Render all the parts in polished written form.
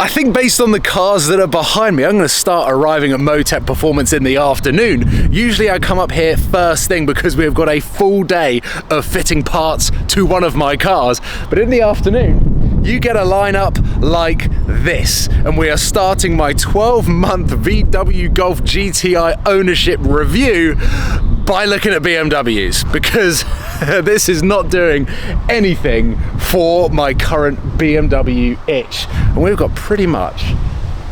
I think based on the cars that are behind me, I'm going to start arriving at Motec Performance in the afternoon. Usually I come up here first thing because we've got a full day of fitting parts to one of my cars. But in the afternoon, you get a lineup like this. And we are starting my 12-month VW Golf GTI ownership review by looking at BMWs, because this is not doing anything for my current BMW itch. And we've got pretty much,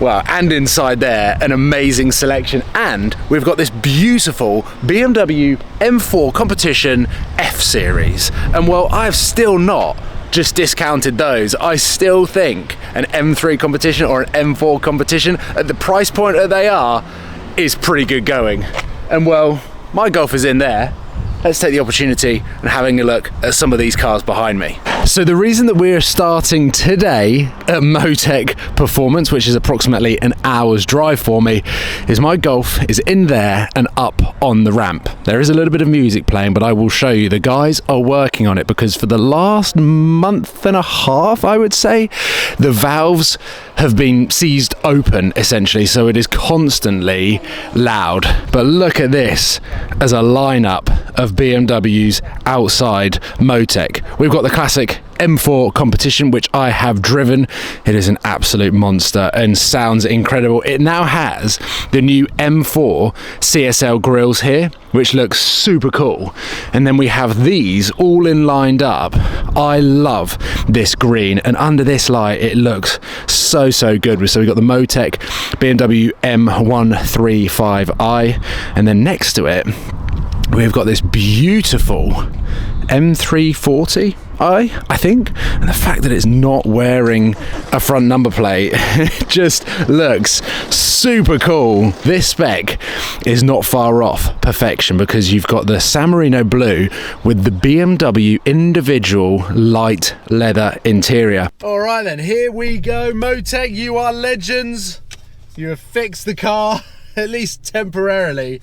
well, and inside there, an amazing selection. And we've got this beautiful BMW M4 Competition F-Series. And well, I've still not just discounted those. I still think an M3 Competition or an M4 Competition at the price point that they are is pretty good going. And well, my Golf is in there. Let's take the opportunity and having a look at some of these cars behind me. So the reason that we're starting today at Motec Performance, which is approximately an hour's drive for me, is my Golf is in there and up on the ramp. There is a little bit of music playing, but I will show you. The guys are working on it because for the last month and a half, I would say, the valves have been seized open essentially, so it is constantly loud. But look at this as a lineup of BMWs outside Motec. We've got the classic M4 Competition, which I have driven. It is an absolute monster and sounds incredible. It now has the new M4 CSL grills here, which looks super cool. And then we have these all in lined up. I love this green, and under this light it looks so good. So we've got the Motec BMW M135i, and then next to it we've got this beautiful M340i, I think, and the fact that it's not wearing a front number plate just looks super cool. This spec is not far off perfection because you've got the San Marino blue with the BMW individual light leather interior. All right then, here we go. Motec, you are legends. You have fixed the car, at least temporarily.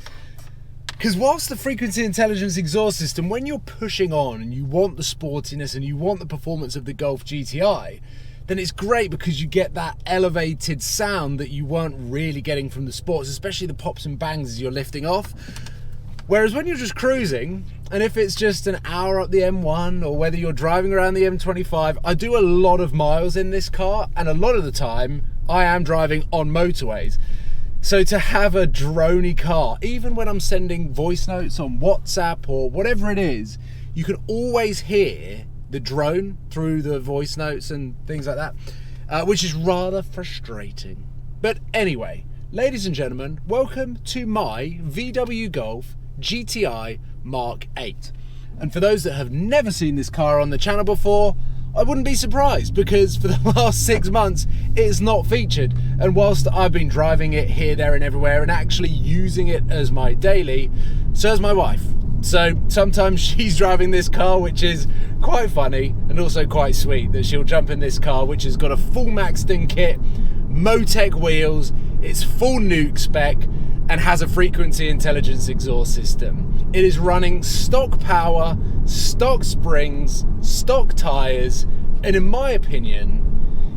Because whilst the frequency intelligence exhaust system, when you're pushing on and you want the sportiness and you want the performance of the Golf GTI, then it's great because you get that elevated sound that you weren't really getting from the sports, especially the pops and bangs as you're lifting off. Whereas when you're just cruising, and if it's just an hour up the M1 or whether you're driving around the M25, I do a lot of miles in this car, and a lot of the time I am driving on motorways. So to have a droney car, even when I'm sending voice notes on WhatsApp or whatever it is, you can always hear the drone through the voice notes and things like that, which is rather frustrating. But anyway, ladies and gentlemen, welcome to my VW Golf GTI Mk8. And for those that have never seen this car on the channel before, I wouldn't be surprised because for the last 6 months it's not featured, and whilst I've been driving it here, there and everywhere and actually using it as my daily, so has my wife. So sometimes she's driving this car, which is quite funny and also quite sweet that she'll jump in this car which has got a full maxed in kit, Motec wheels, it's full nuke spec and has a frequency intelligence exhaust system. It is running stock power, stock springs, stock tyres, and in my opinion,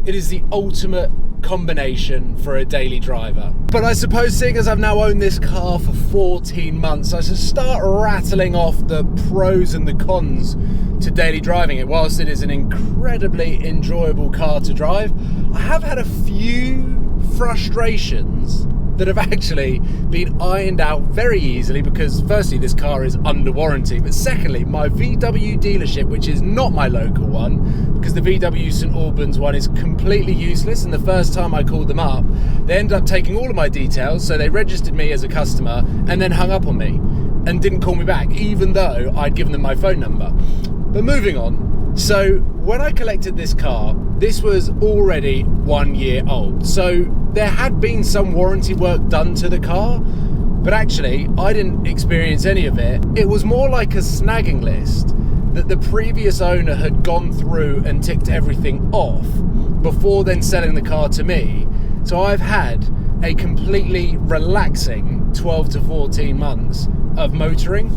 it is the ultimate combination for a daily driver. But I suppose, seeing as I've now owned this car for 14 months, I should start rattling off the pros and the cons to daily driving it. Whilst it is an incredibly enjoyable car to drive, I have had a few frustrations that have actually been ironed out very easily because firstly, this car is under warranty, but secondly, my VW dealership, which is not my local one, because the VW St Albans one is completely useless, and the first time I called them up, they ended up taking all of my details, so they registered me as a customer and then hung up on me and didn't call me back, even though I'd given them my phone number. But moving on, so when I collected this car, this was already 1 year old. So there had been some warranty work done to the car, but actually I didn't experience any of it. It was more like a snagging list that the previous owner had gone through and ticked everything off before then selling the car to me. So I've had a completely relaxing 12 to 14 months of motoring.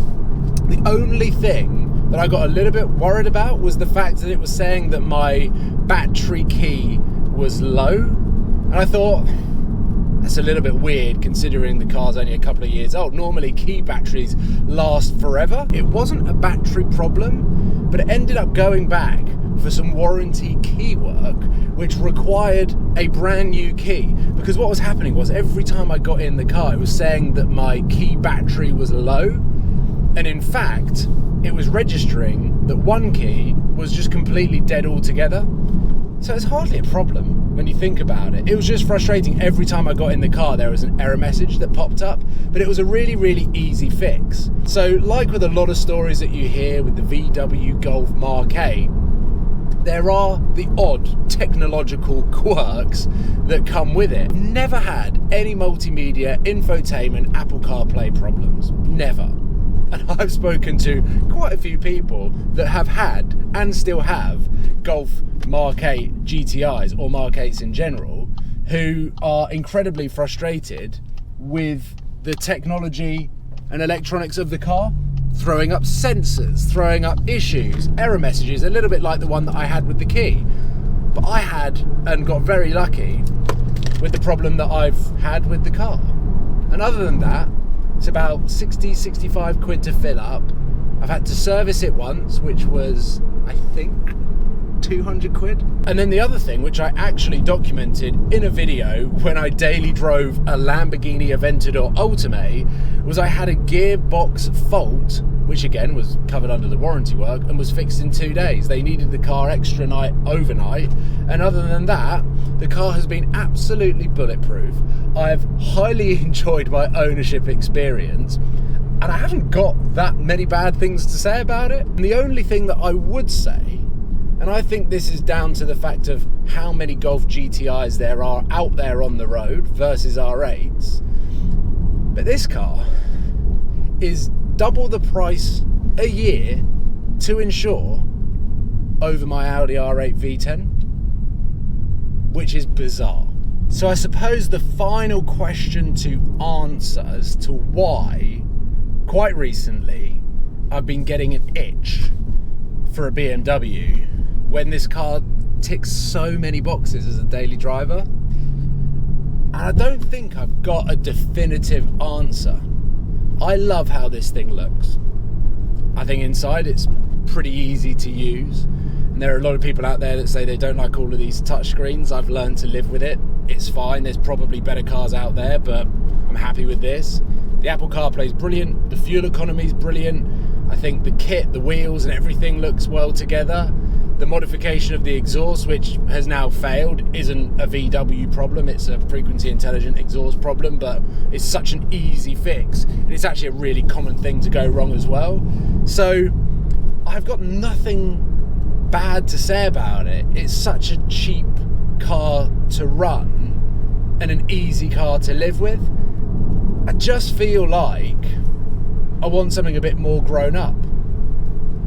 The only thing that I got a little bit worried about was the fact that it was saying that my battery key was low, And I thought, that's a little bit weird considering the car's only a couple of years old. Normally key batteries last forever. It wasn't a battery problem, but it ended up going back for some warranty key work, which required a brand new key. Because what was happening was every time I got in the car, it was saying that my key battery was low. And in fact, it was registering that one key was just completely dead altogether. So it's hardly a problem when you think about it. It was just frustrating. Every time I got in the car, there was an error message that popped up, but it was a really, really easy fix. So like with a lot of stories that you hear with the VW Golf Mk8, there are the odd technological quirks that come with it. Never had any multimedia, infotainment, Apple CarPlay problems. Never. And I've spoken to quite a few people that have had and still have Golf Mk8 GTIs or Mk8s in general, who are incredibly frustrated with the technology and electronics of the car, throwing up sensors, throwing up issues, error messages, a little bit like the one that I had with the key. But I had and got very lucky with the problem that I've had with the car. And other than that, it's about 65 quid to fill up. I've had to service it once, which was, I think, 200 quid. And then the other thing, which I actually documented in a video when I daily drove a Lamborghini Aventador Ultimate, was I had a gearbox fault, which again was covered under the warranty work and was fixed in 2 days. They needed the car extra night overnight, and other than that, the car has been absolutely bulletproof. I've highly enjoyed my ownership experience, and I haven't got that many bad things to say about it. And the only thing that I would say, and I think this is down to the fact of how many Golf GTIs there are out there on the road versus R8s, but this car is double the price a year to insure over my Audi R8 V10, which is bizarre. So I suppose the final question to answer as to why, quite recently, I've been getting an itch for a BMW when this car ticks so many boxes as a daily driver. And I don't think I've got a definitive answer. I love how this thing looks. I think inside it's pretty easy to use. And there are a lot of people out there that say they don't like all of these touchscreens. I've learned to live with it. It's fine. There's probably better cars out there, but I'm happy with this. The Apple CarPlay is brilliant. The fuel economy is brilliant. I think the kit, the wheels and everything looks well together. The modification of the exhaust, which has now failed, isn't a VW problem. It's a frequency intelligent exhaust problem, but it's such an easy fix. And it's actually a really common thing to go wrong as well. So I've got nothing bad to say about it. It's such a cheap car to run and an easy car to live with. I just feel like I want something a bit more grown up.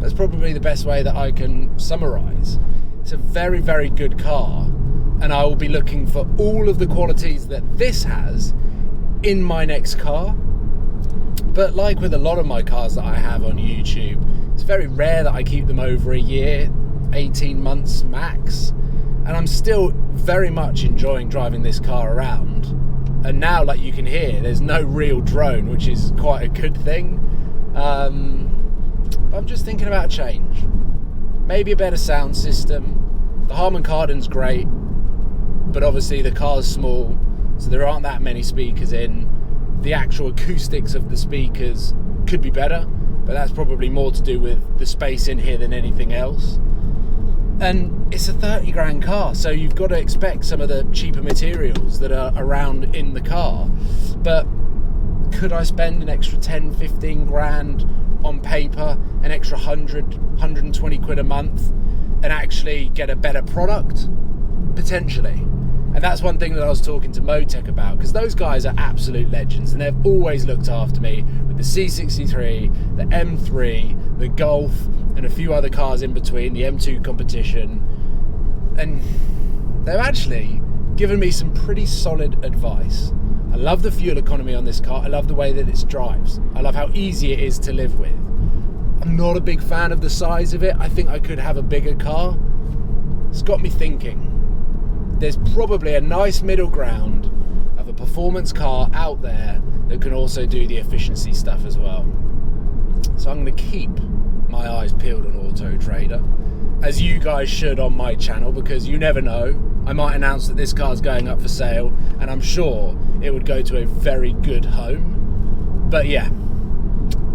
That's probably the best way that I can summarise. It's a very, very good car, and I will be looking for all of the qualities that this has in my next car. But like with a lot of my cars that I have on YouTube, it's very rare that I keep them over a year, 18 months max, and I'm still very much enjoying driving this car around. And now, like you can hear, there's no real drone, which is quite a good thing. I'm just thinking about a change. Maybe a better sound system. The Harman Kardon's great, but obviously the car's small, so there aren't that many speakers in. The actual acoustics of the speakers could be better, but that's probably more to do with the space in here than anything else. And it's a 30 grand car, so you've got to expect some of the cheaper materials that are around in the car. But could I spend an extra 10, 15 grand on paper, an extra 100, 120 quid a month, and actually get a better product? Potentially. And that's one thing that I was talking to Motec about, because those guys are absolute legends and they've always looked after me with the C63, the M3, the Golf, and a few other cars in between, the M2 competition. And they've actually given me some pretty solid advice. I love the fuel economy on this car. I love the way that it drives. I love how easy it is to live with. I'm not a big fan of the size of it. I think I could have a bigger car. It's got me thinking. there's probably a nice middle ground of a performance car out there that can also do the efficiency stuff as well. So I'm going to keep my eyes peeled on Auto Trader, as you guys should on my channel, because you never know, I might announce that this car's going up for sale, and I'm sure it would go to a very good home. But yeah,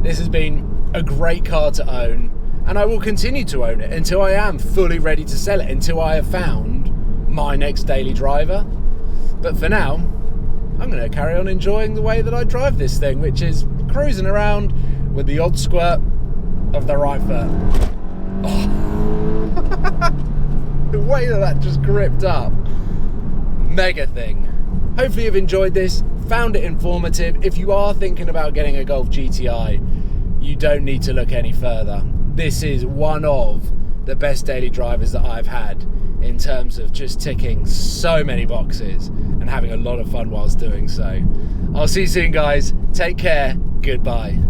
this has been a great car to own, and I will continue to own it until I am fully ready to sell it, until I have found my next daily driver. But for now, I'm going to carry on enjoying the way that I drive this thing, which is cruising around with the odd squirt of the right foot. Oh. The way that just gripped up. Mega thing. Hopefully you've enjoyed this, found it informative. If you are thinking about getting a Golf GTI, you don't need to look any further. This is one of the best daily drivers that I've had, in terms of just ticking so many boxes and having a lot of fun whilst doing so. I'll see you soon, guys. Take care. Goodbye.